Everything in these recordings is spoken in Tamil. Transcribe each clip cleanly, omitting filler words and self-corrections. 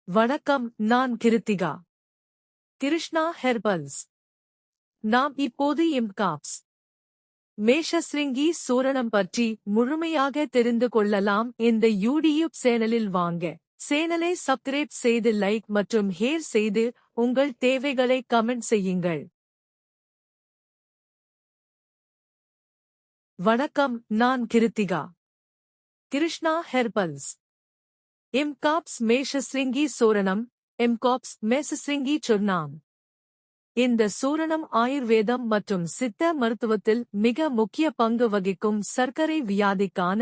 வணக்கம், நான் கிருத்திகா. கிருஷ்ணா ஹெர்பல்ஸ். நாம் இப்போது இம்காப்ஸ் மேஷஸ்ரிங்கி சூரணம் பற்றி முழுமையாக தெரிந்து கொள்ளலாம். இந்த யூடியூப் சேனலில் வாங்க. சேனலை சப்ஸ்கிரைப் செய்து லைக் மற்றும் ஷேர் செய்து உங்கள் தேவைகளை கமெண்ட் செய்யுங்கள். வணக்கம், நான் கிருத்திகா. கிருஷ்ணா ஹெர்பல்ஸ். இம்காப்ஸ் மேஷஸ்ரிங்கி சூரணம், இம்காப்ஸ் மேஷஸ்ரிங்கி சொர்ணாம். இந்த சூரணம் ஆயுர்வேதம் மற்றும் சித்த மருத்துவத்தில் மிக முக்கிய பங்கு வகிக்கும் சர்க்கரை வியாதிக்கான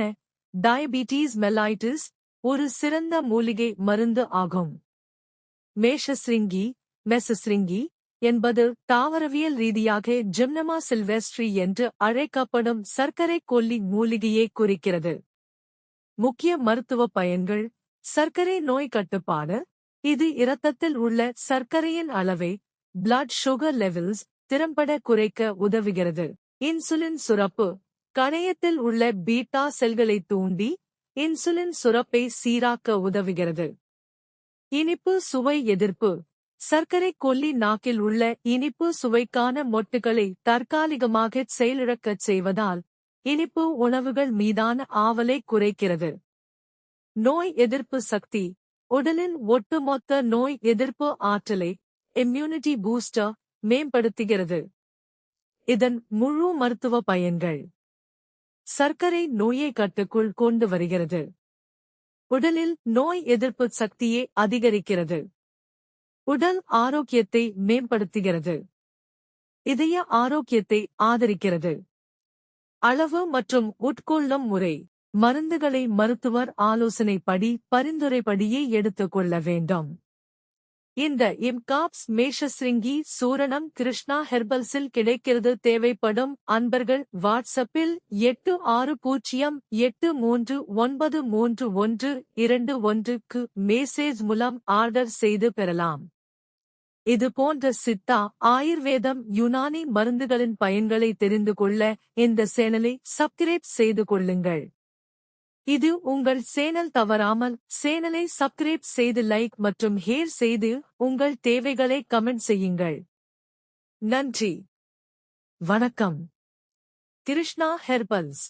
டயபீட்டீஸ் மெல்லைட்டிஸ் ஒரு சிறந்த மூலிகை மருந்து ஆகும். மேஷஸ்ரிங்கி மெசஸ்ரிங்கி என்பது தாவரவியல் ரீதியாக ஜிம்னமா சில்வெஸ்ட்ரி என்று அழைக்கப்படும் சர்க்கரை கொல்லி மூலிகையை குறிக்கிறது. முக்கிய மருத்துவ பயன்கள்: சர்க்கரை நோய் கட்டுப்பாடு. இது இரத்தத்தில் உள்ள சர்க்கரையின் அளவை பிளட் சுகர் லெவல்ஸ் திறம்பட குறைக்க உதவுகிறது. இன்சுலின் சுரப்பு. கணையத்தில் உள்ள பீட்டா செல்களை தூண்டி இன்சுலின் சுரப்பை சீராக்க உதவுகிறது. இனிப்பு சுவை எதிர்ப்பு. சர்க்கரை கொல்லி நாக்கில் உள்ள இனிப்பு சுவைக்கான மொட்டுகளை தற்காலிகமாக செயலிழக்கச் செய்வதால் இனிப்பு உணவுகள் மீதான ஆவலை குறைக்கிறது. நோய் எதிர்ப்பு சக்தி. உடலின் ஒட்டுமொத்த நோய் எதிர்ப்பு ஆற்றலை இம்யூனிட்டி பூஸ்டர் மேம்படுத்துகிறது. இதன் முழு மருத்துவ பயன்கள்: சர்க்கரை நோயை கட்டுக்குள் கொண்டு வருகிறது. உடலில் நோய் எதிர்ப்பு சக்தியை அதிகரிக்கிறது. உடல் ஆரோக்கியத்தை மேம்படுத்துகிறது. இதய ஆரோக்கியத்தை ஆதரிக்கிறது. அளவு மற்றும் உட்கொள்ளும் முறை. மருந்துகளை மருத்துவர் ஆலோசனைப்படி பரிந்துரைப்படியே எடுத்துக் கொள்ள வேண்டும். இந்த இம்காப்ஸ் மேஷஸ்ரிங்கி சூரணம் கிருஷ்ணா ஹெர்பல்ஸில் கிடைக்கிறது. தேவைப்படும் அன்பர்கள் வாட்ஸ்அப்பில் 8608393121க்கு மெசேஜ் மூலம் ஆர்டர் செய்து பெறலாம். இது போன்ற சித்தா, ஆயுர்வேதம், யுனானி மருந்துகளின் பயன்களை தெரிந்து கொள்ள இந்த சேனலை சப்ஸ்கிரைப் செய்து கொள்ளுங்கள். இது உங்கள் சேனல். தவறாமல் சேனலை சப்ஸ்கிரைப் செய்து லைக் மற்றும் ஷேர் செய்து உங்கள் தேவைகளை கமெண்ட் செய்யுங்கள். நன்றி. வணக்கம். கிருஷ்ணா ஹெர்பல்ஸ்.